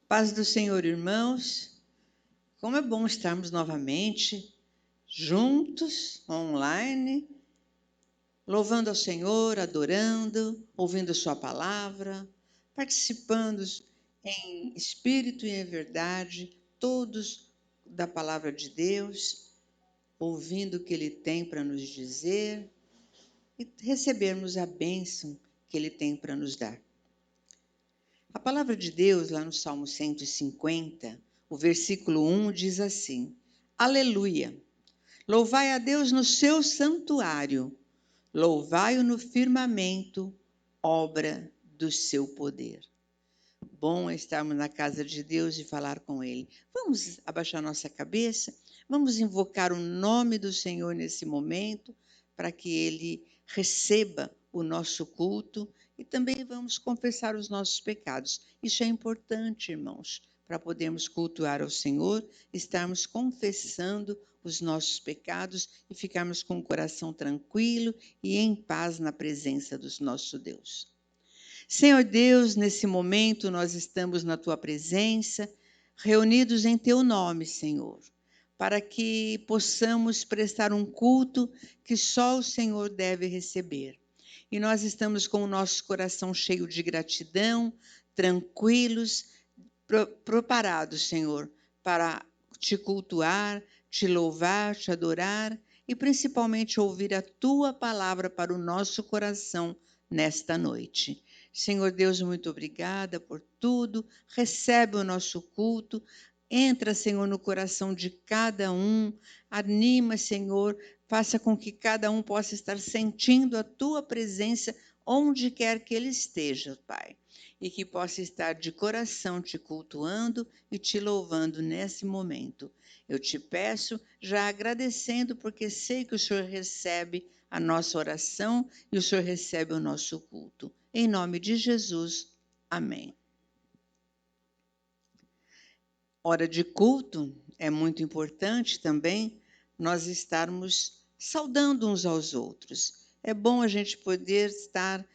Paz do Senhor, irmãos. Como é bom estarmos novamente juntos, online, louvando ao Senhor, adorando, ouvindo sua palavra, participando em espírito e em verdade, todos da palavra de Deus, ouvindo o que Ele tem para nos dizer e recebermos a bênção que Ele tem para nos dar. A palavra de Deus, lá no Salmo 150, o versículo 1 diz assim: Aleluia! Louvai a Deus no seu santuário, louvai-o no firmamento, obra do seu poder. Bom é estarmos na casa de Deus e falar com Ele. Vamos abaixar nossa cabeça, vamos invocar o nome do Senhor nesse momento, para que Ele receba o nosso culto. E também vamos confessar os nossos pecados. Isso é importante, irmãos, para podermos cultuar ao Senhor, estarmos confessando os nossos pecados e ficarmos com o coração tranquilo e em paz na presença do nosso Deus. Senhor Deus, nesse momento nós estamos na Tua presença, reunidos em Teu nome, Senhor, para que possamos prestar um culto que só o Senhor deve receber. E nós estamos com o nosso coração cheio de gratidão, tranquilos, preparados, Senhor, para Te cultuar, Te louvar, Te adorar e principalmente ouvir a Tua palavra para o nosso coração nesta noite. Senhor Deus, muito obrigada por tudo. Recebe o nosso culto. Entra, Senhor, no coração de cada um. Anima, Senhor. Faça com que cada um possa estar sentindo a Tua presença onde quer que ele esteja, Pai. E que possa estar de coração Te cultuando e Te louvando nesse momento. Eu Te peço, já agradecendo, porque sei que o Senhor recebe a nossa oração e o Senhor recebe o nosso culto. Em nome de Jesus, amém. Hora de culto, é muito importante também nós estarmos saudando uns aos outros. É bom a gente poder estar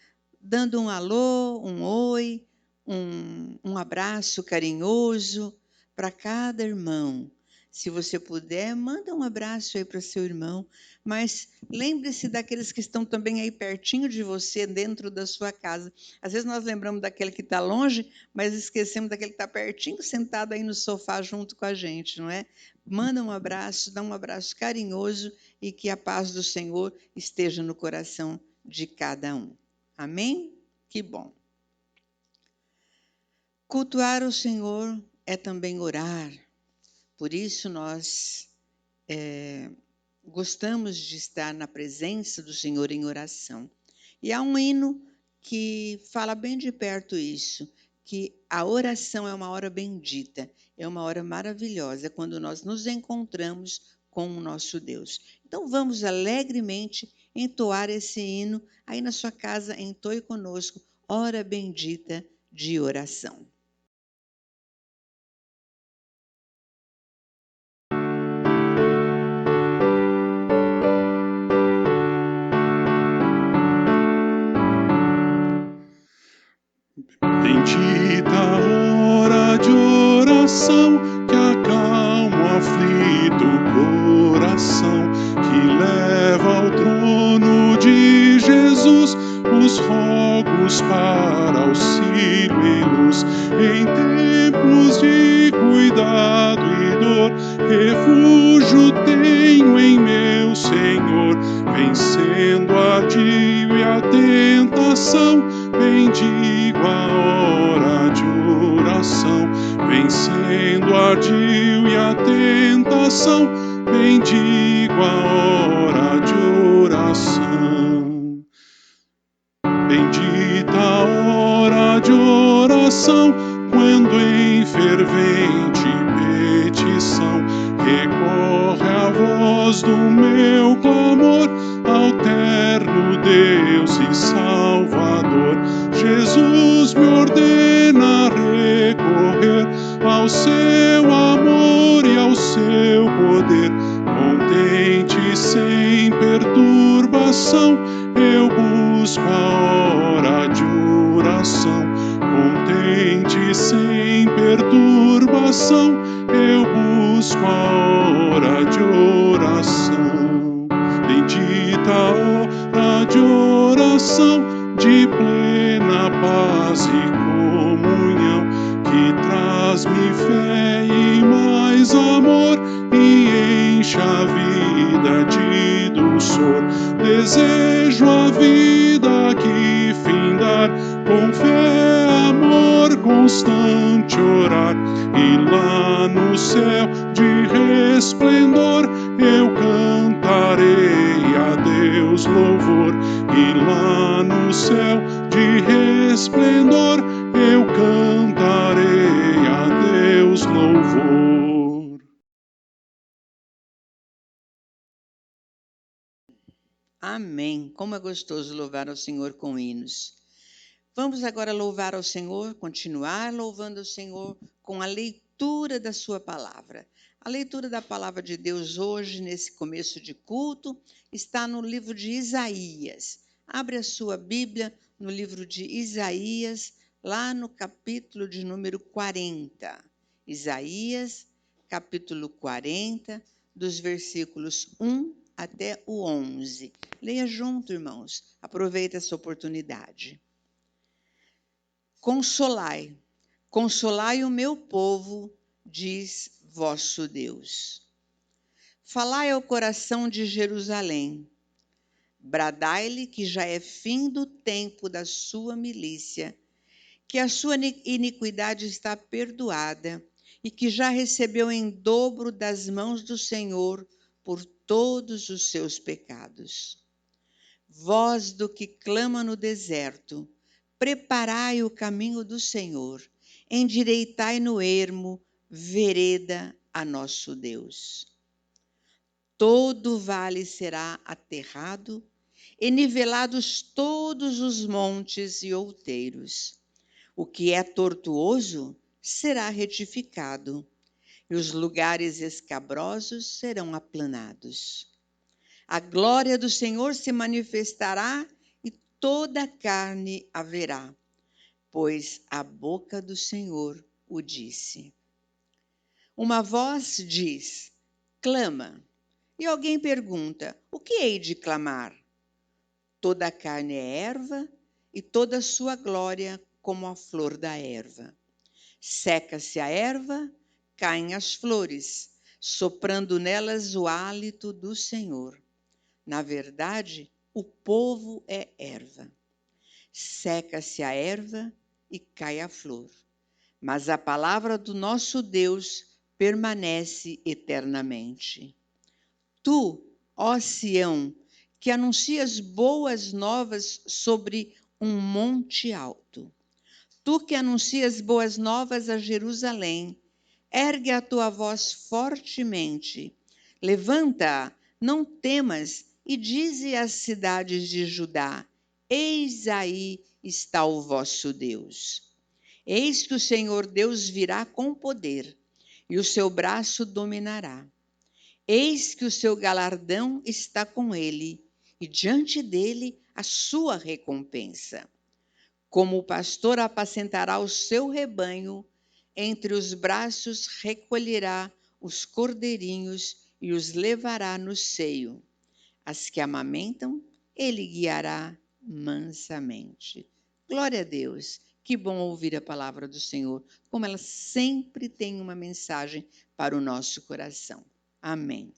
dando um alô, um oi, um abraço carinhoso para cada irmão. Se você puder, manda um abraço aí para o seu irmão, mas lembre-se daqueles que estão também aí pertinho de você, dentro da sua casa. Às vezes nós lembramos daquele que está longe, mas esquecemos daquele que está pertinho, sentado aí no sofá junto com a gente, não é? Manda um abraço, dá um abraço carinhoso e que a paz do Senhor esteja no coração de cada um. Amém? Que bom. Cultuar o Senhor é também orar. Por isso nós gostamos de estar na presença do Senhor em oração. E há um hino que fala bem de perto isso, que a oração é uma hora bendita, é uma hora maravilhosa, quando nós nos encontramos com o nosso Deus. Então vamos alegremente entoar esse hino, aí na sua casa, entoe conosco, hora bendita de oração. Bendita hora de oração, que acalma o aflito coração, que leva ao trono de Jesus os rogos para auxílio e luz. Em tempos de cuidado e dor, refúgio tenho em meu Senhor, vencendo a ardil e a tentação. Bendigo a hora de oração, vencendo a ardil e a tentação. Bendigo a hora de oração. Bendita a hora de oração, quando em fervente petição recorre a voz do meu clamor ao terno Deus e Salvador. Jesus me ordena recorrer ao seu amor e ao seu poder. Contente sem perturbação, eu busco a hora de oração. Contente sem perturbação, coração, eu busco a hora de oração. Bendita hora de oração, de plena paz e comunhão, que traz-me fé e mais amor, e enche a vida de dulçor. Desejo a vida que findar, com fé, amor, constante orar, e lá no céu de resplendor eu cantarei a Deus louvor. E lá no céu de resplendor eu cantarei a Deus louvor. Amém. Como é gostoso louvar ao Senhor com hinos. Vamos agora louvar ao Senhor, continuar louvando ao Senhor com a leitura da sua palavra. A leitura da palavra de Deus hoje, nesse começo de culto, está no livro de Isaías. Abre a sua Bíblia no livro de Isaías, lá no capítulo de número 40. Isaías, capítulo 40, dos versículos 1 até o 11. Leia junto, irmãos. Aproveite essa oportunidade. Consolai, consolai o meu povo, diz vosso Deus. Falai ao coração de Jerusalém. Bradai-lhe que já é fim do tempo da sua milícia, que a sua iniquidade está perdoada e que já recebeu em dobro das mãos do Senhor por todos os seus pecados. Voz do que clama no deserto, preparai o caminho do Senhor, endireitai no ermo vereda a nosso Deus. Todo vale será aterrado, e nivelados todos os montes e outeiros. O que é tortuoso será retificado, e os lugares escabrosos serão aplanados. A glória do Senhor se manifestará, e toda a carne a verá, pois a boca do Senhor o disse. Uma voz diz, clama, e alguém pergunta, o que hei de clamar? Toda a carne é erva, e toda a sua glória como a flor da erva. Seca-se a erva, caem as flores, soprando nelas o hálito do Senhor. Na verdade, o povo é erva. Seca-se a erva e cai a flor. Mas a palavra do nosso Deus permanece eternamente. Tu, ó Sião, que anuncias boas novas sobre um monte alto. Tu que anuncias boas novas a Jerusalém, ergue a tua voz fortemente. Levanta, não temas, e dize às cidades de Judá, eis aí está o vosso Deus. Eis que o Senhor Deus virá com poder, e o seu braço dominará. Eis que o seu galardão está com ele, e diante dele a sua recompensa. Como o pastor apacentará o seu rebanho, entre os braços recolherá os cordeirinhos e os levará no seio. As que amamentam, ele guiará mansamente. Glória a Deus, que bom ouvir a palavra do Senhor, como ela sempre tem uma mensagem para o nosso coração. Amém.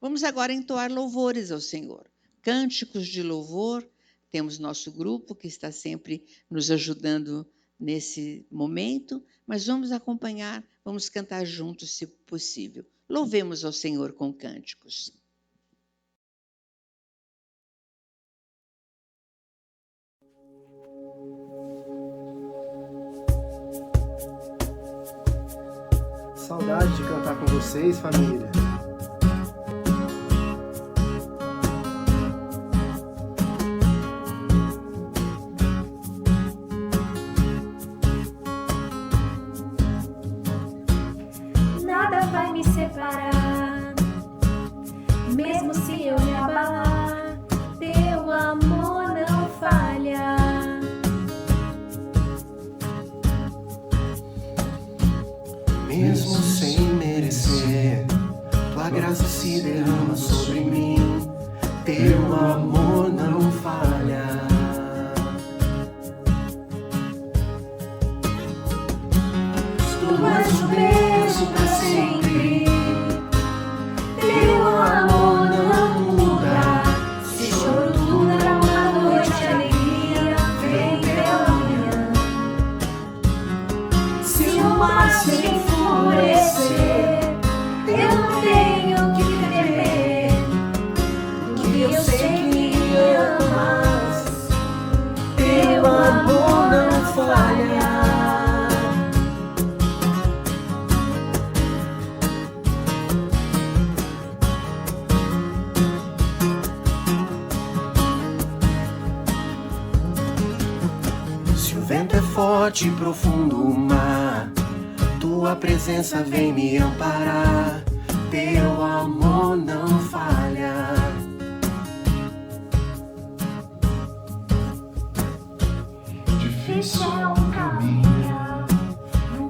Vamos agora entoar louvores ao Senhor. Cânticos de louvor, temos nosso grupo que está sempre nos ajudando nesse momento, mas vamos acompanhar, vamos cantar juntos se possível. Louvemos ao Senhor com cânticos. Saudade de cantar com vocês, família. Nada vai me separar, mesmo se eu me abalar, teu amor não falha. mesmo sem merecer. Tua graça se derrama sobre mim, teu amor não falha. Tu és o mesmo pra sempre, teu amor não muda. Se choro dura uma noite, alegria vem pela manhã. Se o mar se enfurecer, eu não tenho que temer, que eu sei que me amas, teu amor não falha. Se o vento é forte e profundo o mar, tua presença vem me amparar, teu amor não falha. Difícil é um caminho,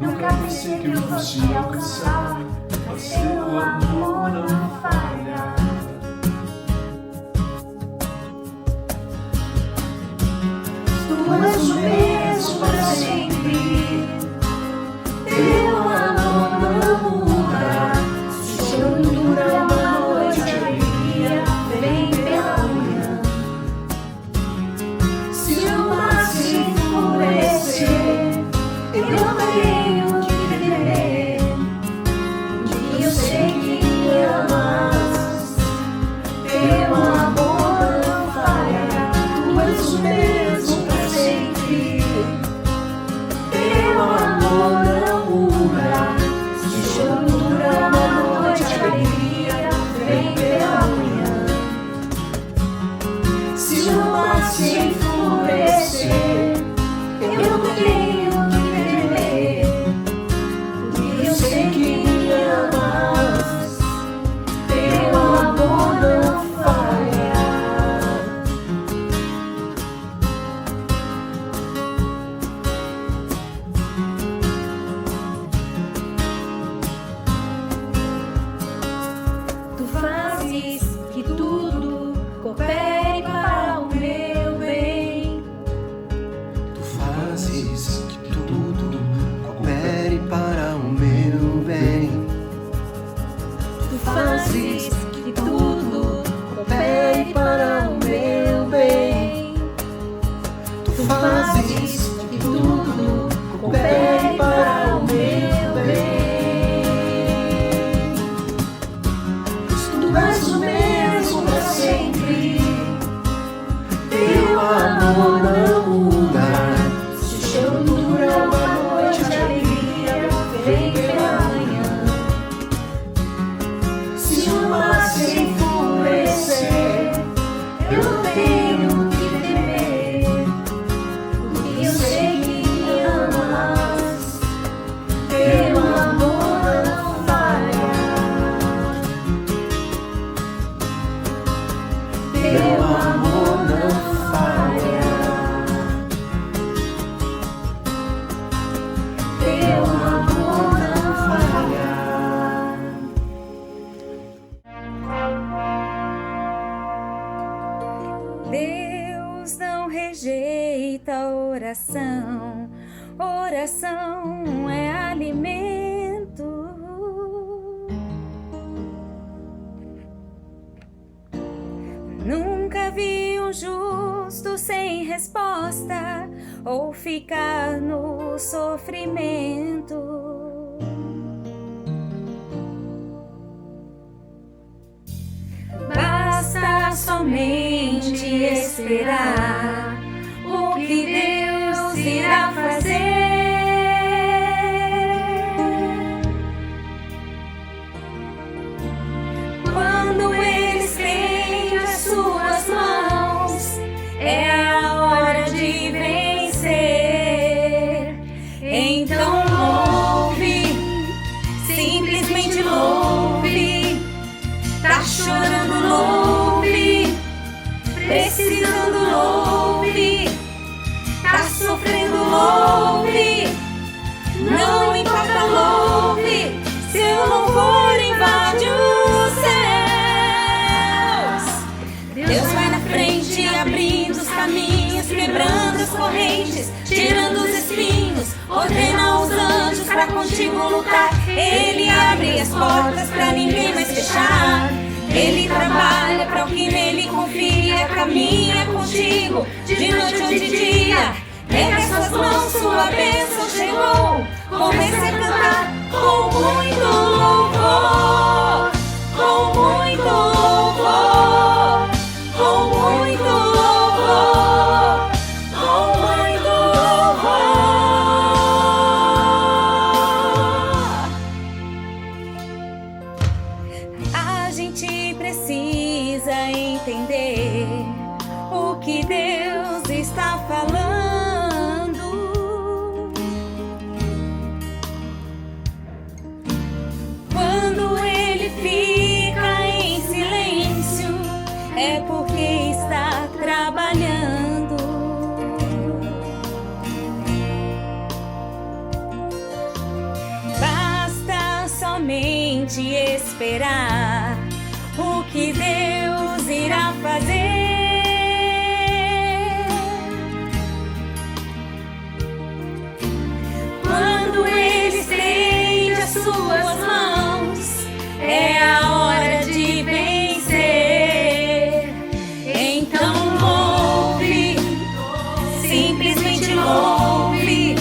nunca pensei que eu fosse alcançar, mas teu amor não falha. Tu és o mesmo para sempre, teu amor não muda. Se choro dura uma noite, alegria vem pela manhã. Se o mar se enfurecer, eu não tenho que temer, que eu sei que me amas, teu amor não falha. Tu és o mesmo pra sempre, teu amor não muda. Se choro dura uma noite, alegria vem pela manhã. Se o mar se enfurecer, eu não tenho que temer, porque eu sei que me amas, teu amor não falha. Tu fazes que tudo coopere para o meu bem. Tu fazes que tudo coopere para o meu bem. Tu fazes que tudo coopere para o meu bem. Tu fazes Que tudo coopere para o meu bem. Tu és o mesmo para sempre, teu amor não muda. Se o choro dura uma noite, alegria vem pela manhã. Se o mar se enfurecer, eu não tenho que temer, porque eu sei que me amas, teu amor não falha. Teu amor não falha. Teu amor não falha. Deus não rejeita a oração, oração é alimento. Nunca vi um justo sem resposta ou ficar no sofrimento. Basta somente esperar o que Deus irá fazer. Quando Ele estende as suas mãos, é a hora de vencer. Então louve, simplesmente louve. Tá chorando, louve. Precisando, louve. correntes, tirando os espinhos, ordena aos anjos pra contigo lutar. Ele abre as portas pra ninguém mais fechar. Ele trabalha pra o que nele confia, caminha contigo de noite ou de dia. Pega as suas mãos, sua bênção chegou. Comece a cantar com muito louvor, com muito louvor, com muito louvor, com muito louvor. A gente precisa entender o que Deus está falando. Quando Ele fica em silêncio, é porque está trabalhando. Basta somente esperar o que Deus irá fazer. Quando Ele estende as suas mãos, é a hora de vencer. Então louve, simplesmente louve.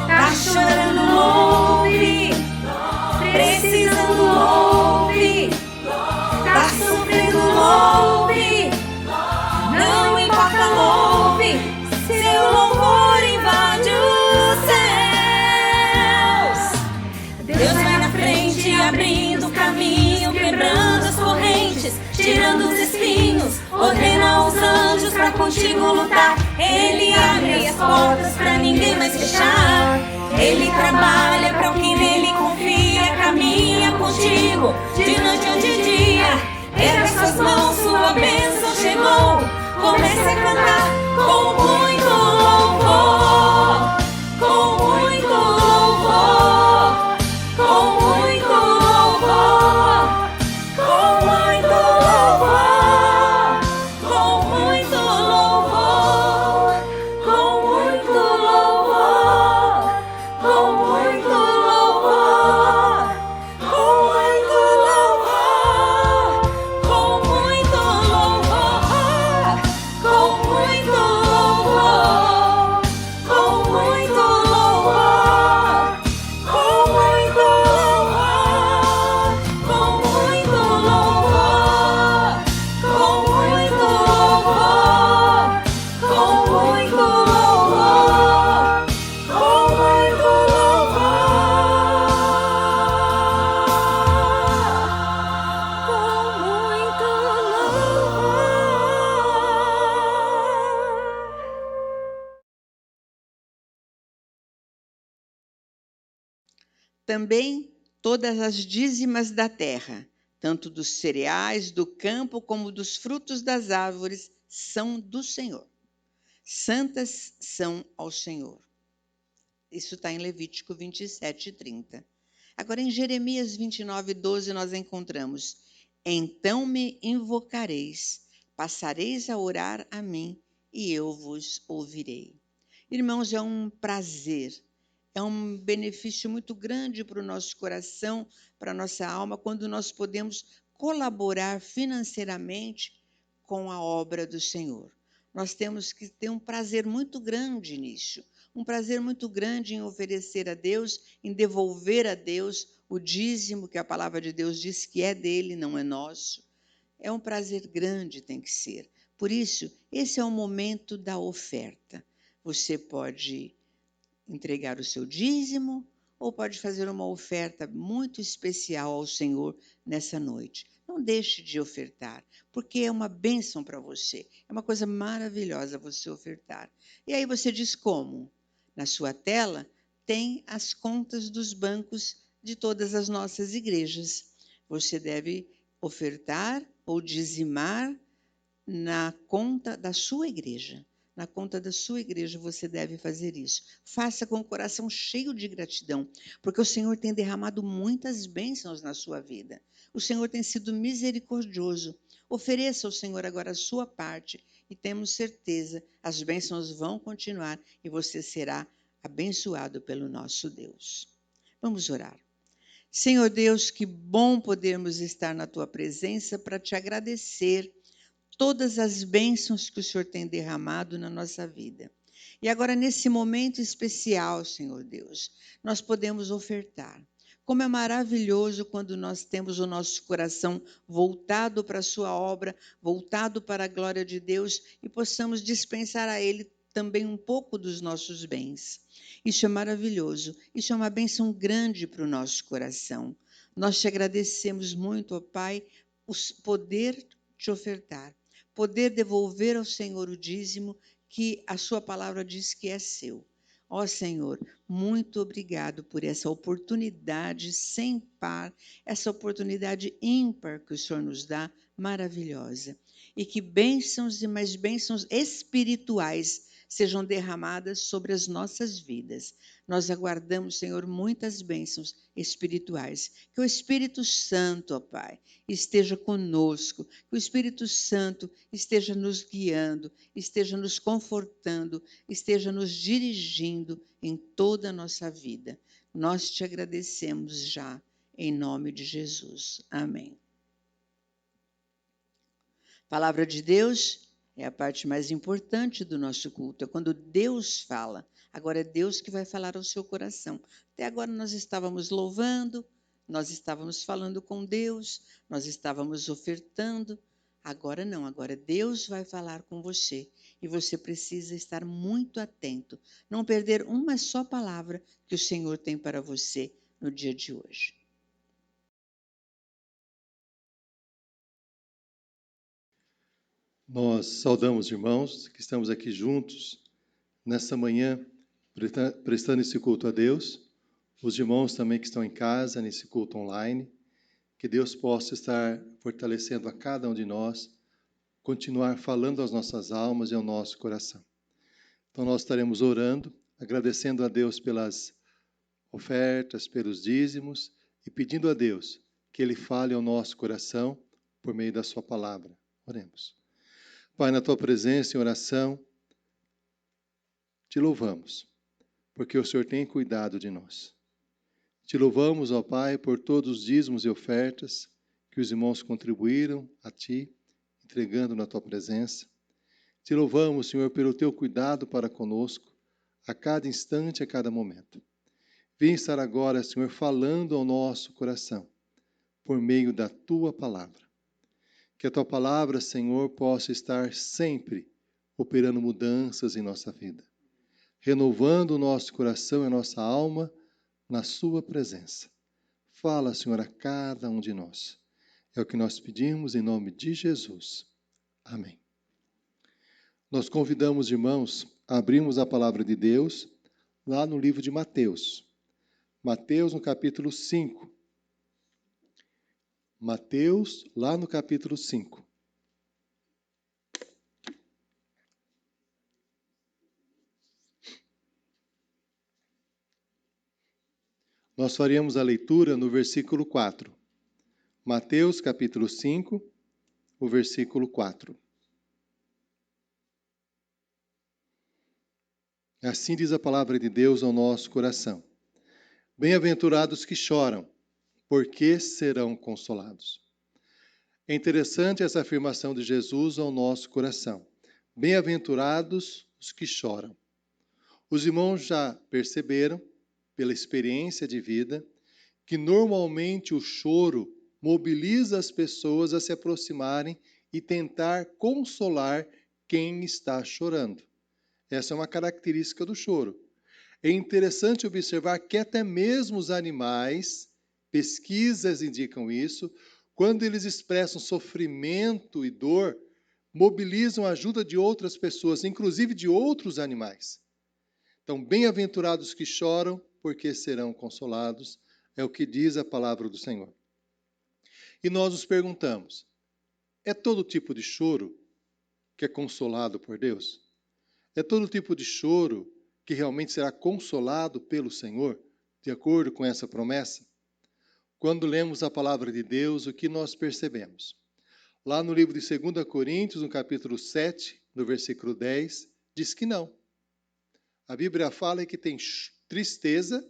Tá chorando, louve. Precisando, louve. Tá sofrendo, louve. Não importa, louve. Seu louvor invade os céus. Deus vai na frente, abrindo o caminho, quebrando as correntes, tirando os espinhos, ordena aos anjos pra contigo lutar. Ele abre as portas pra ninguém mais fechar. Ele trabalha pra o que nele confia, caminha contigo de noite ou de dia. Pega as suas mãos, sua bênção chegou. Comece a cantar com muito louvor, com muito louvor, com muito louvor, com muito louvor, com muito louvor, com muito louvor, com muito louvor, com muito louvor, com muito louvor, com muito louvor, com muito louvor, com muito louvor, com muito louvor, com muito louvor, com muito louvor, com muito Também todas as dízimas da terra, tanto dos cereais do campo como dos frutos das árvores, são do Senhor. Santas são ao Senhor. Isso está em Levítico 27:30. Agora, em Jeremias 29:12, nós encontramos: então me invocareis, passareis a orar a mim, e eu vos ouvirei. Irmãos, é um prazer, é um benefício muito grande para o nosso coração, para a nossa alma, quando nós podemos colaborar financeiramente com a obra do Senhor. Nós temos que ter um prazer muito grande nisso, um prazer muito grande em oferecer a Deus, em devolver a Deus o dízimo, que a palavra de Deus diz que é dele, não é nosso. É um prazer grande, tem que ser. Por isso, esse é o momento da oferta. Você pode entregar o seu dízimo ou pode fazer uma oferta muito especial ao Senhor nessa noite. Não deixe de ofertar, porque é uma bênção para você. É uma coisa maravilhosa você ofertar. E aí você diz como? Na sua tela tem as contas dos bancos de todas as nossas igrejas. Você deve ofertar ou dizimar na conta da sua igreja. Na conta da sua igreja você deve fazer isso. Faça com o coração cheio de gratidão, porque o Senhor tem derramado muitas bênçãos na sua vida. O Senhor tem sido misericordioso. Ofereça ao Senhor agora a sua parte e temos certeza, as bênçãos vão continuar e você será abençoado pelo nosso Deus. Vamos orar. Senhor Deus, que bom podermos estar na Tua presença para Te agradecer todas as bênçãos que o Senhor tem derramado na nossa vida. E agora, nesse momento especial, Senhor Deus, nós podemos ofertar. Como é maravilhoso quando nós temos o nosso coração voltado para a sua obra, voltado para a glória de Deus e possamos dispensar a Ele também um pouco dos nossos bens. Isso é maravilhoso, isso é uma bênção grande para o nosso coração. Nós te agradecemos muito, ó Pai, o poder te ofertar, poder devolver ao Senhor o dízimo que a sua palavra diz que é seu. Ó Senhor, muito obrigado por essa oportunidade sem par, essa oportunidade ímpar que o Senhor nos dá, maravilhosa. E que bênçãos e mais bênçãos espirituais sejam derramadas sobre as nossas vidas. Nós aguardamos, Senhor, muitas bênçãos espirituais. Que o Espírito Santo, ó Pai, esteja conosco, que o Espírito Santo esteja nos guiando, esteja nos confortando, esteja nos dirigindo em toda a nossa vida. Nós te agradecemos já, em nome de Jesus. Amém. Palavra de Deus é a parte mais importante do nosso culto, é quando Deus fala. Agora é Deus que vai falar ao seu coração. Até agora nós estávamos louvando, nós estávamos falando com Deus, nós estávamos ofertando. Agora não, agora Deus vai falar com você. E você precisa estar muito atento, não perder uma só palavra que o Senhor tem para você no dia de hoje. Nós saudamos os irmãos que estamos aqui juntos nessa manhã, prestando esse culto a Deus. Os irmãos também que estão em casa, nesse culto online. Que Deus possa estar fortalecendo a cada um de nós, continuar falando às nossas almas e ao nosso coração. Então nós estaremos orando, agradecendo a Deus pelas ofertas, pelos dízimos e pedindo a Deus que Ele fale ao nosso coração por meio da sua palavra. Oremos. Pai, na Tua presença em oração, te louvamos, porque o Senhor tem cuidado de nós. Te louvamos, ó Pai, por todos os dízimos e ofertas que os irmãos contribuíram a Ti, entregando na Tua presença. Te louvamos, Senhor, pelo Teu cuidado para conosco, a cada instante, a cada momento. Vem estar agora, Senhor, falando ao nosso coração, por meio da Tua palavra. Que a Tua palavra, Senhor, possa estar sempre operando mudanças em nossa vida, renovando o nosso coração e a nossa alma na Sua presença. Fala, Senhor, a cada um de nós. É o que nós pedimos em nome de Jesus. Amém. Nós convidamos os irmãos a abrirmos a palavra de Deus lá no livro de Mateus. Mateus, no capítulo 5. Mateus, lá no capítulo 5. Nós faremos a leitura no versículo 4. Mateus, capítulo 5, o versículo 4. Assim diz a palavra de Deus ao nosso coração. Bem-aventurados que choram, porque serão consolados. É interessante essa afirmação de Jesus ao nosso coração. Bem-aventurados os que choram. Os irmãos já perceberam, pela experiência de vida, que normalmente o choro mobiliza as pessoas a se aproximarem e tentar consolar quem está chorando. Essa é uma característica do choro. É interessante observar que até mesmo os animais, pesquisas indicam isso, quando eles expressam sofrimento e dor, mobilizam a ajuda de outras pessoas, inclusive de outros animais. Então, bem-aventurados que choram, porque serão consolados, é o que diz a palavra do Senhor. E nós nos perguntamos, é todo tipo de choro que é consolado por Deus? É todo tipo de choro que realmente será consolado pelo Senhor, de acordo com essa promessa? Quando lemos a palavra de Deus, o que nós percebemos? Lá no livro de 2 Coríntios, no capítulo 7, no versículo 10, diz que não. A Bíblia fala que tem tristeza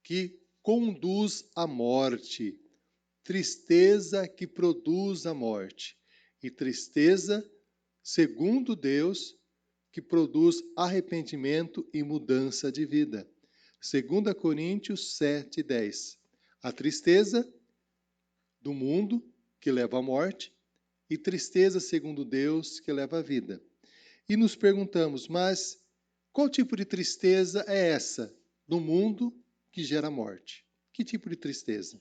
que conduz à morte. Tristeza que produz a morte. E tristeza, segundo Deus, que produz arrependimento e mudança de vida. 2 Coríntios 7:10. A tristeza do mundo, que leva à morte, e tristeza, segundo Deus, que leva à vida. E nos perguntamos, mas qual tipo de tristeza é essa do mundo que gera morte? Que tipo de tristeza?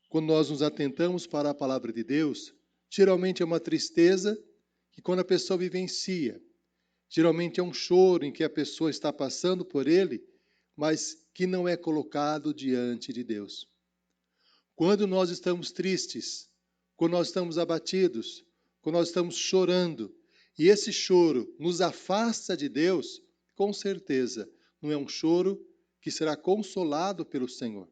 Quando nós nos atentamos para a palavra de Deus, geralmente é uma tristeza que quando a pessoa vivencia, geralmente é um choro em que a pessoa está passando por ele, mas que não é colocado diante de Deus. Quando nós estamos tristes, quando nós estamos abatidos, quando nós estamos chorando, e esse choro nos afasta de Deus, com certeza não é um choro que será consolado pelo Senhor.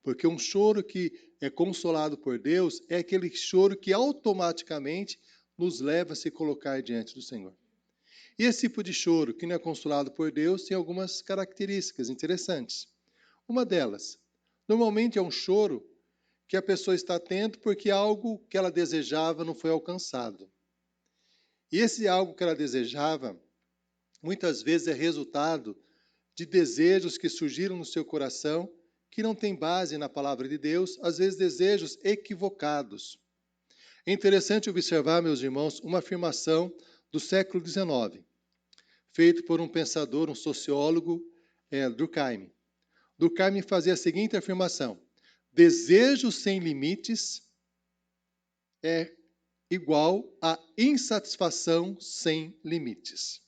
Porque um choro que é consolado por Deus é aquele choro que automaticamente nos leva a se colocar diante do Senhor. E esse tipo de choro que não é consolado por Deus tem algumas características interessantes. Uma delas, normalmente é um choro que a pessoa está tendo porque algo que ela desejava não foi alcançado. E esse algo que ela desejava, muitas vezes é resultado de desejos que surgiram no seu coração, que não tem base na palavra de Deus, às vezes desejos equivocados. É interessante observar, meus irmãos, uma afirmação do século XIX, feito por um pensador, um sociólogo, Durkheim. Durkheim fazia a seguinte afirmação: desejo sem limites é igual a insatisfação sem limites.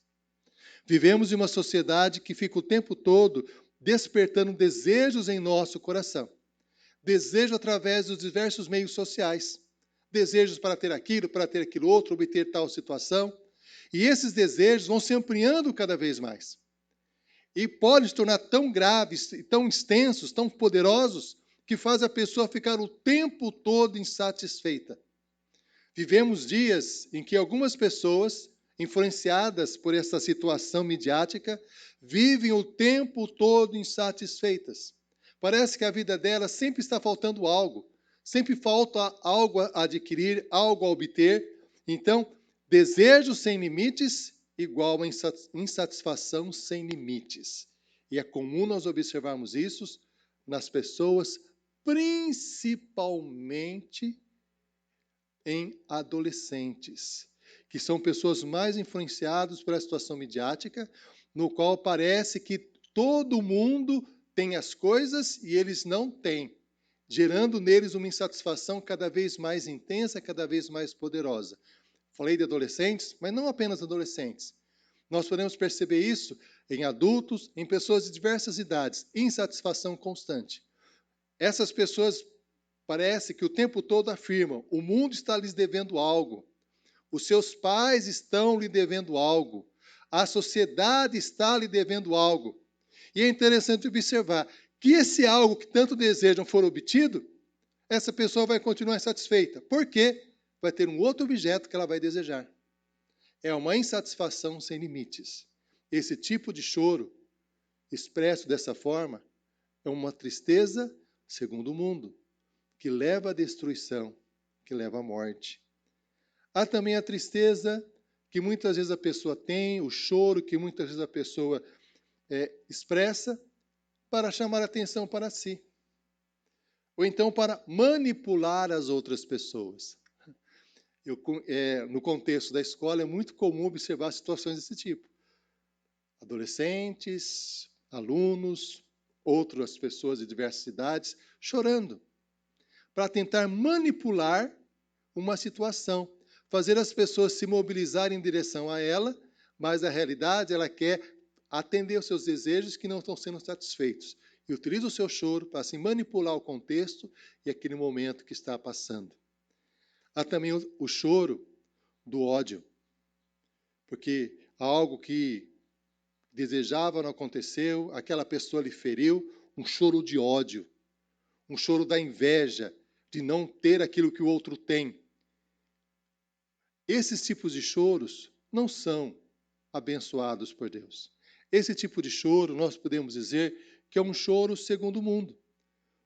Vivemos em uma sociedade que fica o tempo todo despertando desejos em nosso coração. Desejo através dos diversos meios sociais. Desejos para ter aquilo outro, obter tal situação. E esses desejos vão se ampliando cada vez mais. E podem se tornar tão graves, tão extensos, tão poderosos, que faz a pessoa ficar o tempo todo insatisfeita. Vivemos dias em que algumas pessoas, influenciadas por essa situação midiática, vivem o tempo todo insatisfeitas. Parece que a vida delas sempre está faltando algo, sempre falta algo a adquirir, algo a obter. Então, desejo sem limites igual a insatisfação sem limites. E é comum nós observarmos isso nas pessoas, principalmente em adolescentes, que são pessoas mais influenciadas pela situação midiática, no qual parece que todo mundo tem as coisas e eles não têm, gerando neles uma insatisfação cada vez mais intensa, cada vez mais poderosa. Falei de adolescentes, mas não apenas adolescentes. Nós podemos perceber isso em adultos, em pessoas de diversas idades, insatisfação constante. Essas pessoas parece que o tempo todo afirmam: o mundo está lhes devendo algo, os seus pais estão lhe devendo algo, a sociedade está lhe devendo algo. E é interessante observar que esse algo que tanto desejam for obtido, essa pessoa vai continuar insatisfeita. Por quê? Vai ter um outro objeto que ela vai desejar. É uma insatisfação sem limites. Esse tipo de choro, expresso dessa forma, é uma tristeza segundo o mundo, que leva à destruição, que leva à morte. Há também a tristeza que muitas vezes a pessoa tem, o choro que muitas vezes a pessoa expressa para chamar a atenção para si. Ou então para manipular as outras pessoas. No contexto da escola é muito comum observar situações desse tipo. Adolescentes, alunos, outras pessoas de diversas idades, chorando, para tentar manipular uma situação, fazer as pessoas se mobilizarem em direção a ela, mas na realidade ela quer atender os seus desejos que não estão sendo satisfeitos. E utiliza o seu choro para assim, manipular o contexto e aquele momento que está passando. Há também o choro do ódio, porque algo que desejava não aconteceu, aquela pessoa lhe feriu, um choro de ódio, um choro da inveja, de não ter aquilo que o outro tem. Esses tipos de choros não são abençoados por Deus. Esse tipo de choro, nós podemos dizer que é um choro segundo o mundo.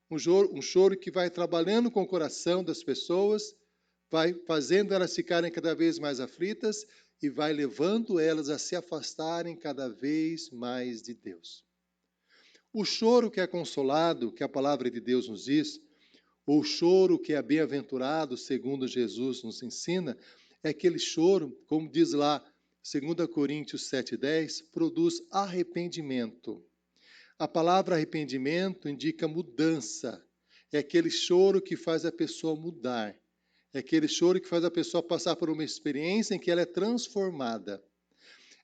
Um choro que vai trabalhando com o coração das pessoas, vai fazendo elas ficarem cada vez mais aflitas e vai levando elas a se afastarem cada vez mais de Deus. O choro que é consolado, que a palavra de Deus nos diz, ou o choro que é bem-aventurado, segundo Jesus nos ensina, é aquele choro, como diz lá 2 Coríntios 7,10, produz arrependimento. A palavra arrependimento indica mudança. É aquele choro que faz a pessoa mudar. É aquele choro que faz a pessoa passar por uma experiência em que ela é transformada.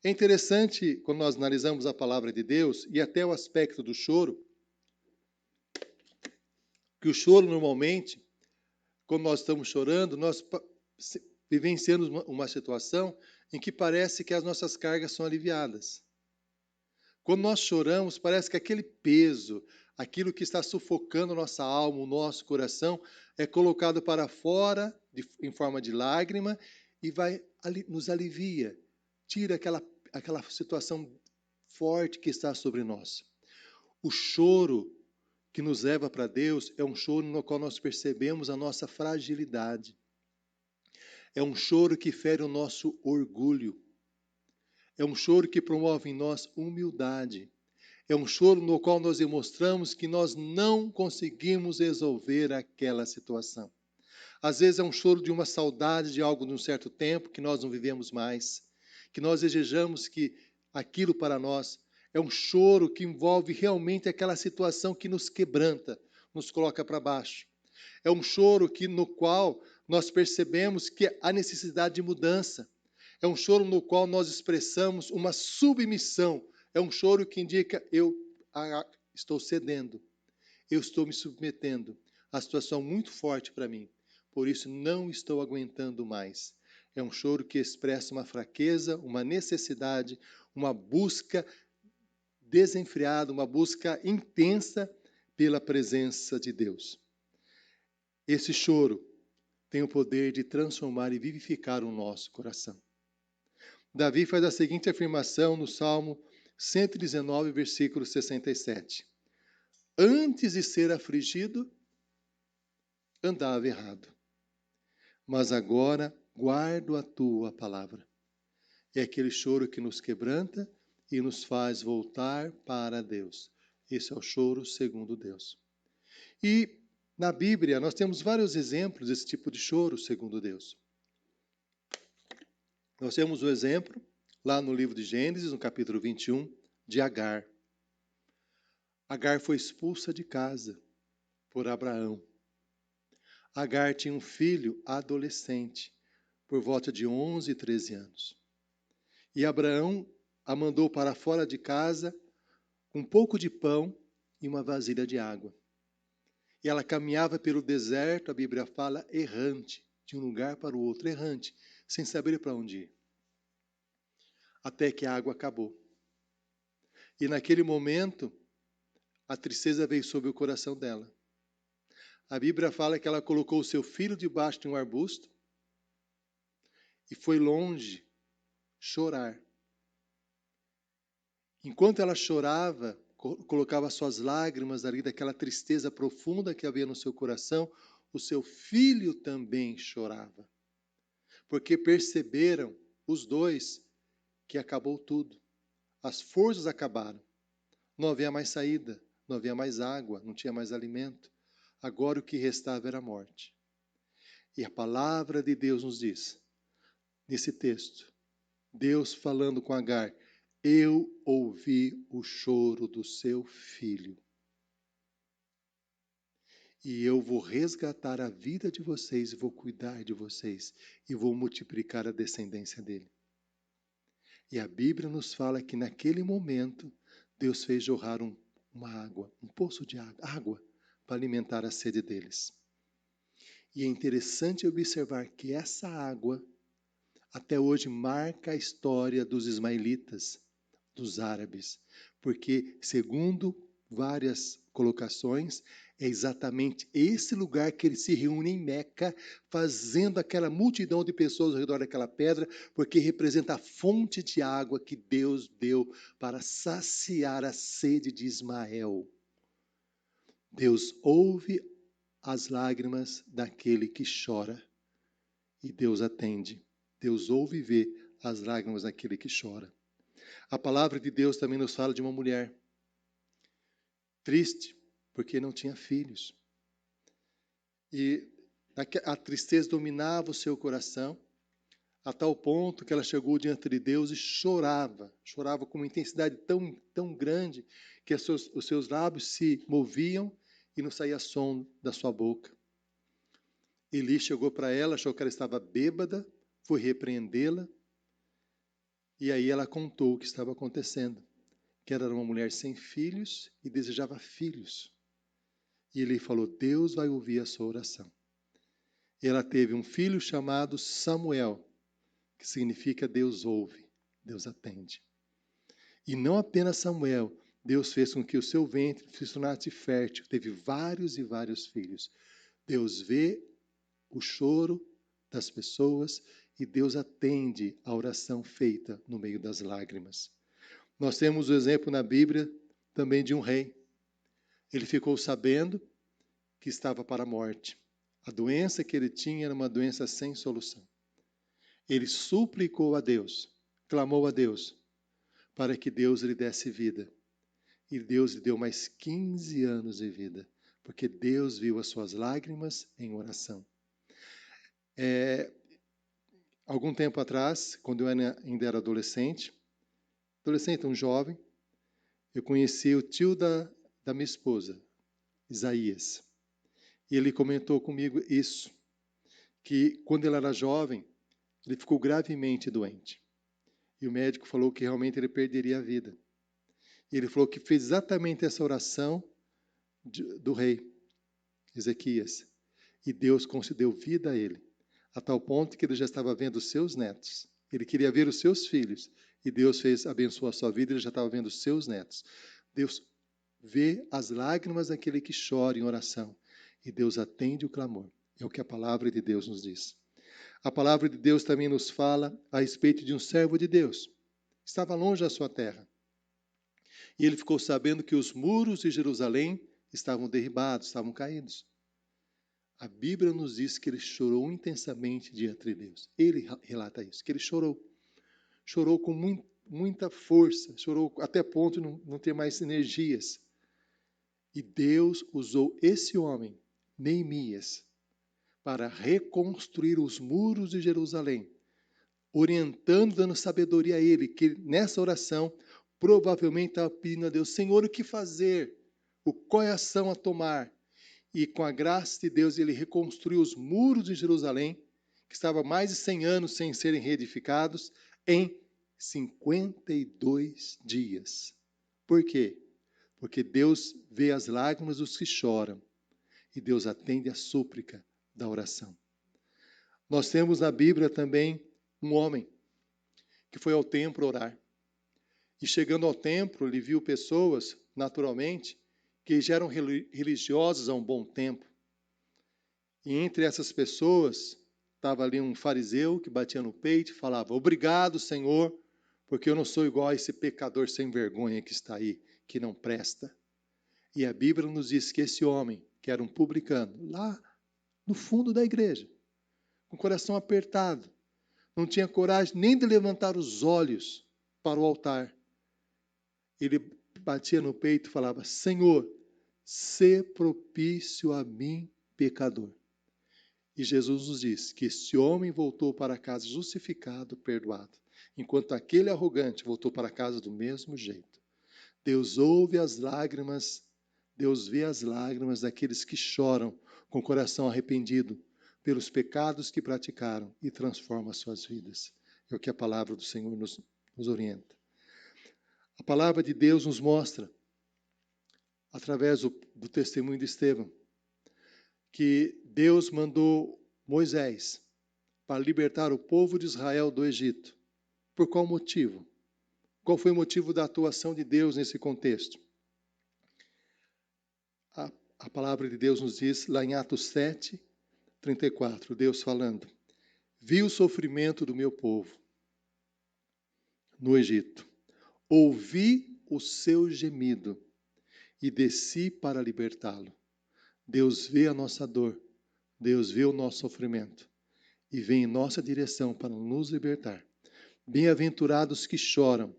É interessante, quando nós analisamos a palavra de Deus, e até o aspecto do choro, que o choro, normalmente, quando nós estamos chorando, nós vivenciamos uma situação em que parece que as nossas cargas são aliviadas. Quando nós choramos, parece que aquele peso, aquilo que está sufocando a nossa alma, o nosso coração, é colocado para fora em forma de lágrima e nos alivia, tira aquela situação forte que está sobre nós. O choro que nos leva para Deus é um choro no qual nós percebemos a nossa fragilidade. É um choro que fere o nosso orgulho. É um choro que promove em nós humildade. É um choro no qual nós demonstramos que nós não conseguimos resolver aquela situação. Às vezes é um choro de uma saudade de algo de um certo tempo que nós não vivemos mais, que nós desejamos que aquilo para nós. É um choro que envolve realmente aquela situação que nos quebranta, nos coloca para baixo. É um choro no qual nós percebemos que há necessidade de mudança. É um choro no qual nós expressamos uma submissão. É um choro que indica, eu estou cedendo, eu estou me submetendo. A situação é muito forte para mim, por isso não estou aguentando mais. É um choro que expressa uma fraqueza, uma necessidade, uma busca desenfreada, uma busca intensa pela presença de Deus. Esse choro tem o poder de transformar e vivificar o nosso coração. Davi faz a seguinte afirmação no Salmo 119, versículo 67. Antes de ser afligido, andava errado, mas agora guardo a tua palavra. É aquele choro que nos quebranta e nos faz voltar para Deus. Esse é o choro segundo Deus. E na Bíblia nós temos vários exemplos desse tipo de choro segundo Deus. Nós temos o exemplo, lá no livro de Gênesis, no capítulo 21, de Agar. Agar foi expulsa de casa por Abraão. Agar tinha um filho adolescente, por volta de 11, 13 anos. E Abraão a mandou para fora de casa com um pouco de pão e uma vasilha de água. E ela caminhava pelo deserto, a Bíblia fala, errante, de um lugar para o outro, errante, sem saber para onde ir. Até que a água acabou. E naquele momento, a tristeza veio sobre o coração dela. A Bíblia fala que ela colocou o seu filho debaixo de um arbusto e foi longe chorar. Enquanto ela chorava, colocava suas lágrimas ali daquela tristeza profunda que havia no seu coração, o seu filho também chorava. Porque perceberam, os dois, que acabou tudo. As forças acabaram. Não havia mais saída, não havia mais água, não tinha mais alimento. Agora o que restava era a morte. E a palavra de Deus nos diz, nesse texto, Deus falando com Agar, eu ouvi o choro do seu filho. E eu vou resgatar a vida de vocês, e vou cuidar de vocês, e vou multiplicar a descendência dele. E a Bíblia nos fala que naquele momento, Deus fez jorrar uma água, um poço de água, para alimentar a sede deles. E é interessante observar que essa água, até hoje, marca a história dos ismaelitas, dos árabes, porque, segundo várias colocações, é exatamente esse lugar que ele se reúne em Meca, fazendo aquela multidão de pessoas ao redor daquela pedra, porque representa a fonte de água que Deus deu para saciar a sede de Ismael. Deus ouve as lágrimas daquele que chora e Deus atende. Deus ouve e vê as lágrimas daquele que chora. A palavra de Deus também nos fala de uma mulher triste, porque não tinha filhos. E a tristeza dominava o seu coração, a tal ponto que ela chegou diante de Deus e chorava com uma intensidade tão grande que os seus lábios se moviam e não saía som da sua boca. Eli chegou para ela, achou que ela estava bêbada, foi repreendê-la, e aí ela contou o que estava acontecendo, que ela era uma mulher sem filhos e desejava filhos. E ele falou, Deus vai ouvir a sua oração. E ela teve um filho chamado Samuel, que significa Deus ouve, Deus atende. E não apenas Samuel, Deus fez com que o seu ventre se tornasse fértil, teve vários e vários filhos. Deus vê o choro das pessoas e Deus atende a oração feita no meio das lágrimas. Nós temos o exemplo na Bíblia também de um rei. Ele ficou sabendo que estava para a morte. A doença que ele tinha era uma doença sem solução. Ele suplicou a Deus, clamou a Deus, para que Deus lhe desse vida. E Deus lhe deu mais 15 anos de vida, porque Deus viu as suas lágrimas em oração. Algum tempo atrás, quando eu ainda era adolescente, um jovem, eu conheci o tio da minha esposa, Isaías. E ele comentou comigo isso, que quando ele era jovem, ele ficou gravemente doente. E o médico falou que realmente ele perderia a vida. E ele falou que fez exatamente essa oração do rei Ezequias. E Deus concedeu vida a ele, a tal ponto que ele já estava vendo os seus netos. Ele queria ver os seus filhos. E Deus abençoou a sua vida, ele já estava vendo os seus netos. Deus vê as lágrimas daquele que chora em oração. E Deus atende o clamor. É o que a palavra de Deus nos diz. A palavra de Deus também nos fala a respeito de um servo de Deus. Estava longe da sua terra. E ele ficou sabendo que os muros de Jerusalém estavam derribados, estavam caídos. A Bíblia nos diz que ele chorou intensamente diante de Deus. Ele relata isso, que ele chorou. Chorou com muita força, chorou até ponto de não ter mais energias. E Deus usou esse homem, Neemias, para reconstruir os muros de Jerusalém, orientando, dando sabedoria a ele, que nessa oração provavelmente estava pedindo a Deus, Senhor, o que fazer? Qual é a ação a tomar? E com a graça de Deus, ele reconstruiu os muros de Jerusalém, que estava mais de 100 anos sem serem reedificados, em 52 dias. Por quê? Porque Deus vê as lágrimas dos que choram e Deus atende a súplica da oração. Nós temos na Bíblia também um homem que foi ao templo orar. E chegando ao templo, ele viu pessoas, naturalmente, que já eram religiosas há um bom tempo. E entre essas pessoas, estava ali um fariseu que batia no peito e falava, obrigado, Senhor, porque eu não sou igual a esse pecador sem vergonha que está aí, que não presta. E a Bíblia nos diz que esse homem, que era um publicano, lá no fundo da igreja, com o coração apertado, não tinha coragem nem de levantar os olhos para o altar. Ele batia no peito e falava, Senhor, sê propício a mim, pecador. E Jesus nos diz que esse homem voltou para casa justificado, perdoado, enquanto aquele arrogante voltou para casa do mesmo jeito. Deus ouve as lágrimas, Deus vê as lágrimas daqueles que choram com o coração arrependido pelos pecados que praticaram e transforma as suas vidas. É o que a palavra do Senhor nos orienta. A palavra de Deus nos mostra, através do testemunho de Estevão, que Deus mandou Moisés para libertar o povo de Israel do Egito. Por qual motivo? Qual foi o motivo da atuação de Deus nesse contexto? a palavra de Deus nos diz, lá em Atos 7, 34, Deus falando: vi o sofrimento do meu povo no Egito, ouvi o seu gemido e desci para libertá-lo. Deus vê a nossa dor, Deus vê o nosso sofrimento e vem em nossa direção para nos libertar. Bem-aventurados que choram,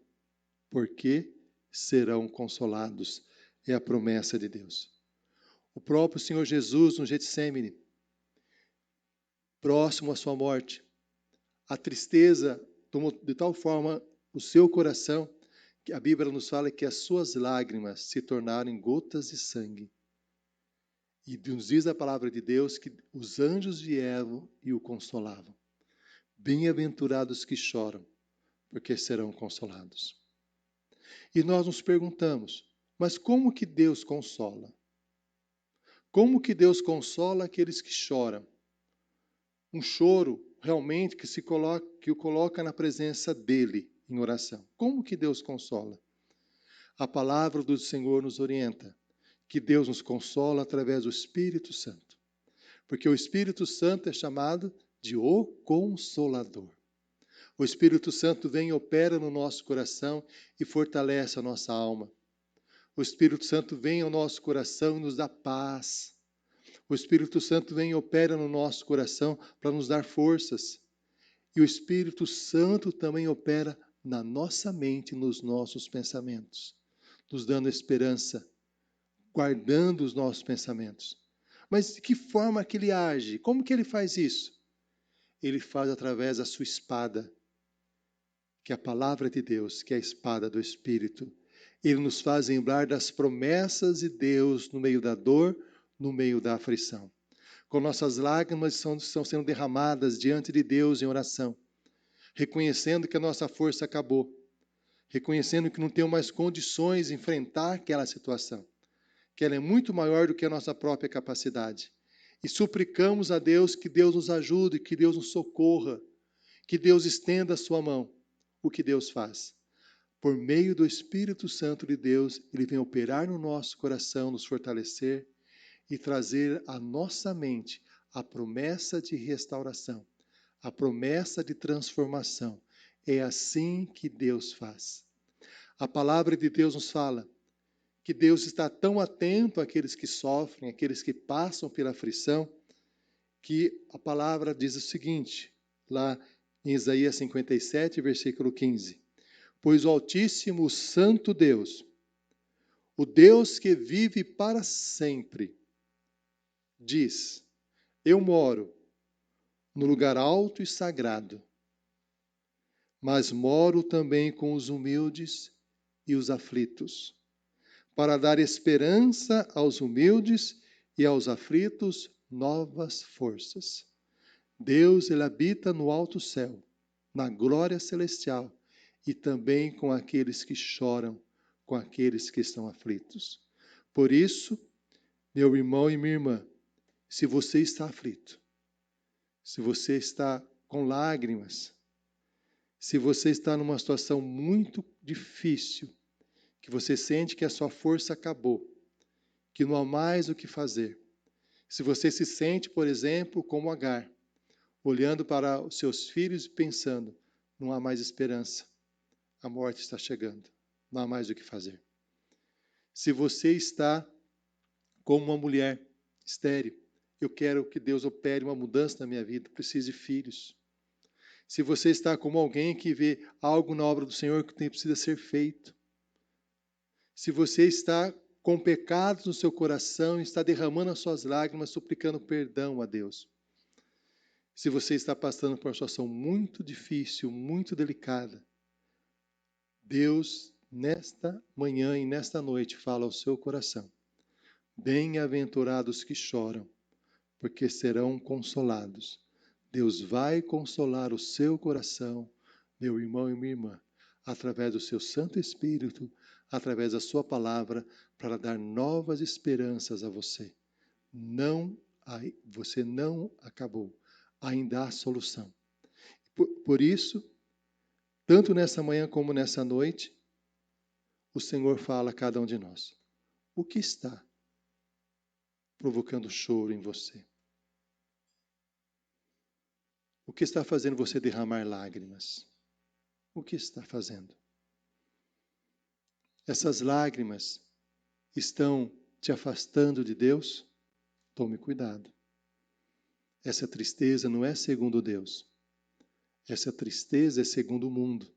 porque serão consolados. É a promessa de Deus. O próprio Senhor Jesus, no Getsêmani, próximo à sua morte, a tristeza tomou de tal forma o seu coração, que a Bíblia nos fala que as suas lágrimas se tornaram em gotas de sangue. E nos diz a palavra de Deus que os anjos vieram e o consolavam. Bem-aventurados que choram, porque serão consolados. E nós nos perguntamos, mas como que Deus consola? Como que Deus consola aqueles que choram? Um choro realmente que o coloca na presença dele em oração. Como que Deus consola? A palavra do Senhor nos orienta que Deus nos consola através do Espírito Santo. Porque o Espírito Santo é chamado de o Consolador. O Espírito Santo vem e opera no nosso coração e fortalece a nossa alma. O Espírito Santo vem ao nosso coração e nos dá paz. O Espírito Santo vem e opera no nosso coração para nos dar forças. E o Espírito Santo também opera na nossa mente, nos nossos pensamentos, nos dando esperança, guardando os nossos pensamentos. Mas de que forma que ele age? Como que ele faz isso? Ele faz através da sua espada, que é a palavra de Deus, que é a espada do Espírito. Ele nos faz lembrar das promessas de Deus no meio da dor, no meio da aflição. Quando nossas lágrimas estão sendo derramadas diante de Deus em oração, reconhecendo que a nossa força acabou, reconhecendo que não temos mais condições de enfrentar aquela situação, que ela é muito maior do que a nossa própria capacidade. E suplicamos a Deus que Deus nos ajude, que Deus nos socorra, que Deus estenda a sua mão. O que Deus faz? Por meio do Espírito Santo de Deus, Ele vem operar no nosso coração, nos fortalecer e trazer à nossa mente a promessa de restauração, a promessa de transformação. É assim que Deus faz. A palavra de Deus nos fala que Deus está tão atento àqueles que sofrem, àqueles que passam pela aflição, que a palavra diz o seguinte, lá em Isaías 57, versículo 15. Pois o Altíssimo, o Santo Deus, o Deus que vive para sempre, diz: eu moro no lugar alto e sagrado, mas moro também com os humildes e os aflitos, para dar esperança aos humildes e aos aflitos novas forças. Deus, Ele habita no alto céu, na glória celestial, e também com aqueles que choram, com aqueles que estão aflitos. Por isso, meu irmão e minha irmã, se você está aflito, se você está com lágrimas, se você está numa situação muito difícil, que você sente que a sua força acabou, que não há mais o que fazer. Se você se sente, por exemplo, como Agar, olhando para os seus filhos e pensando, não há mais esperança, a morte está chegando, não há mais o que fazer. Se você está como uma mulher estéril, eu quero que Deus opere uma mudança na minha vida, preciso de filhos. Se você está como alguém que vê algo na obra do Senhor que precisa ser feito. Se você está com pecados no seu coração e está derramando as suas lágrimas, suplicando perdão a Deus. Se você está passando por uma situação muito difícil, muito delicada, Deus, nesta manhã e nesta noite, fala ao seu coração. Bem-aventurados que choram, porque serão consolados. Deus vai consolar o seu coração, meu irmão e minha irmã, através do seu Santo Espírito, através da sua palavra, para dar novas esperanças a você. Você não acabou. Ainda há solução. Por isso, tanto nessa manhã como nessa noite, o Senhor fala a cada um de nós. O que está provocando choro em você? O que está fazendo você derramar lágrimas? O que está fazendo? Essas lágrimas estão te afastando de Deus? Tome cuidado. Essa tristeza não é segundo Deus. Essa tristeza é segundo o mundo,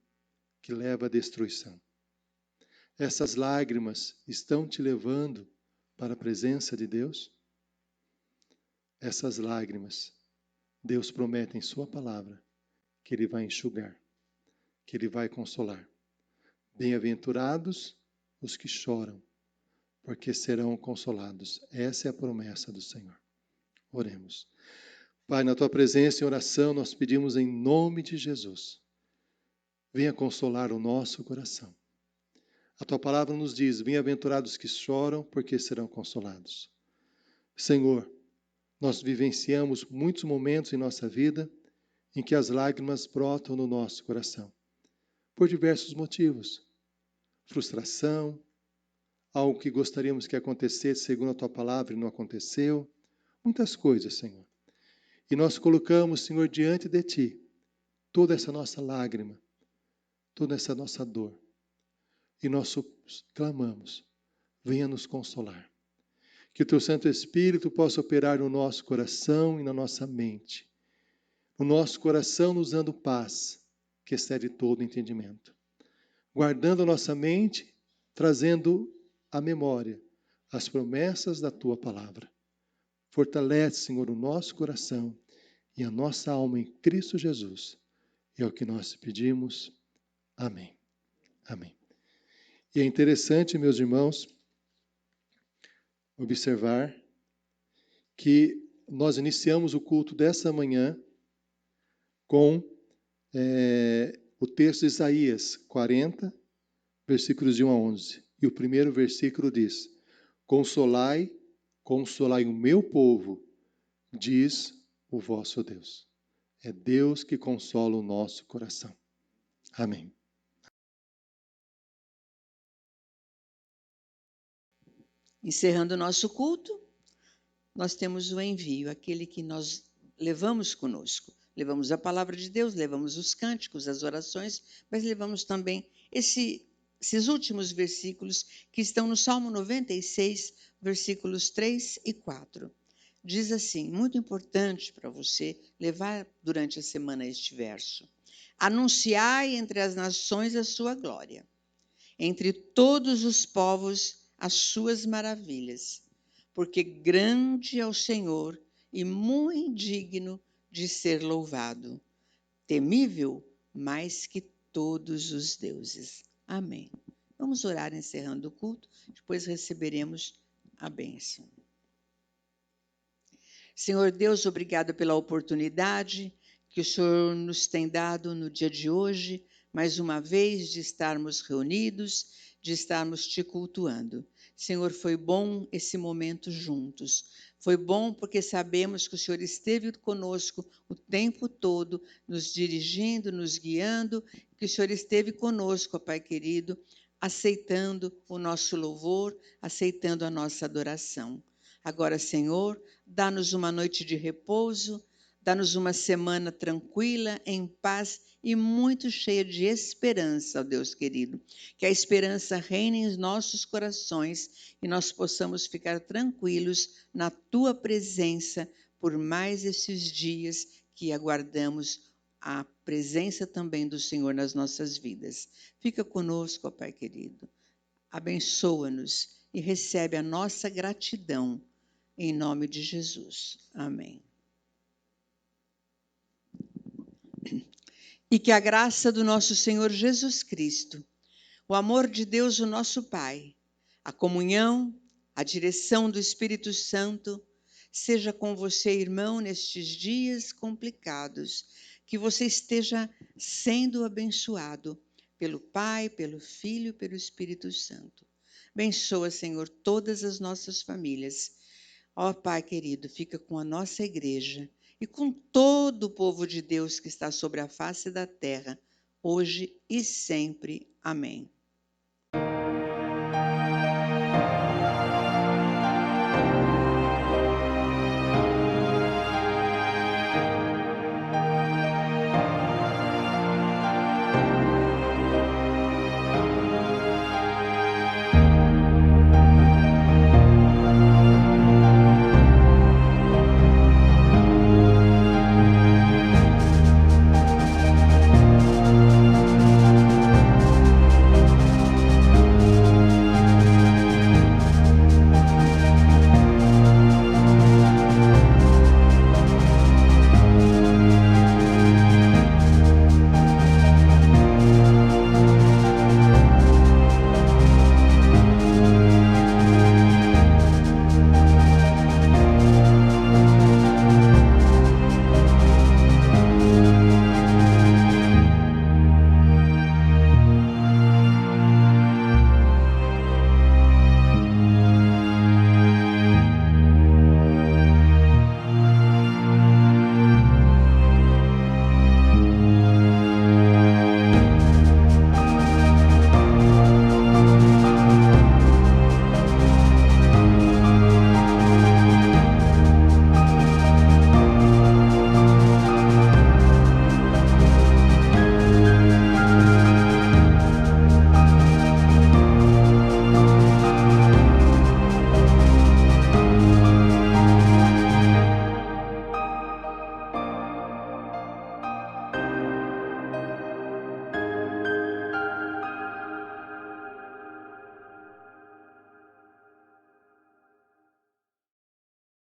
que leva à destruição. Essas lágrimas estão te levando para a presença de Deus? Essas lágrimas, Deus promete em sua palavra que Ele vai enxugar, que Ele vai consolar. Bem-aventurados os que choram, porque serão consolados. Essa é a promessa do Senhor. Oremos. Pai, na Tua presença em oração, nós pedimos em nome de Jesus, venha consolar o nosso coração. A Tua palavra nos diz, bem-aventurados que choram, porque serão consolados. Senhor, nós vivenciamos muitos momentos em nossa vida em que as lágrimas brotam no nosso coração, por diversos motivos. Frustração, algo que gostaríamos que acontecesse segundo a Tua palavra e não aconteceu. Muitas coisas, Senhor. E nós colocamos, Senhor, diante de Ti, toda essa nossa lágrima, toda essa nossa dor. E nós clamamos, venha nos consolar. Que o Teu Santo Espírito possa operar no nosso coração e na nossa mente. No nosso coração nos dando paz, que excede todo entendimento. Guardando a nossa mente, trazendo à memória as promessas da Tua palavra. Fortalece, Senhor, o nosso coração e a nossa alma em Cristo Jesus. É o que nós pedimos. Amém. Amém. E é interessante, meus irmãos, observar que nós iniciamos o culto dessa manhã com o texto de Isaías 40, versículos de 1 a 11. E o primeiro versículo diz, Consolai o meu povo, diz o vosso Deus. É Deus que consola o nosso coração. Amém. Encerrando o nosso culto, nós temos o envio, aquele que nós levamos conosco. Levamos a palavra de Deus, levamos os cânticos, as orações, mas levamos também esses últimos versículos que estão no Salmo 96, versículos 3 e 4. Diz assim, muito importante para você levar durante a semana este verso. Anunciai entre as nações a sua glória, entre todos os povos as suas maravilhas, porque grande é o Senhor e muito digno de ser louvado, temível mais que todos os deuses. Amém. Vamos orar encerrando o culto, depois receberemos a bênção. Senhor Deus, obrigado pela oportunidade que o Senhor nos tem dado no dia de hoje, mais uma vez de estarmos reunidos, de estarmos te cultuando. Senhor, foi bom esse momento juntos. Foi bom porque sabemos que o Senhor esteve conosco o tempo todo, nos dirigindo, nos guiando, que o Senhor esteve conosco, ó Pai querido, aceitando o nosso louvor, aceitando a nossa adoração. Agora, Senhor, dá-nos uma noite de repouso, dá-nos uma semana tranquila, em paz e muito cheia de esperança, ó Deus querido. Que a esperança reine em nossos corações e nós possamos ficar tranquilos na Tua presença por mais esses dias que aguardamos a presença também do Senhor nas nossas vidas. Fica conosco, ó Pai querido. Abençoa-nos e recebe a nossa gratidão. Em nome de Jesus. Amém. E que a graça do nosso Senhor Jesus Cristo, o amor de Deus, o nosso Pai, a comunhão, a direção do Espírito Santo, seja com você, irmão, nestes dias complicados, que você esteja sendo abençoado pelo Pai, pelo Filho e pelo Espírito Santo. Abençoa, Senhor, todas as nossas famílias. Ó Pai querido, fica com a nossa igreja e com todo o povo de Deus que está sobre a face da terra, hoje e sempre. Amém.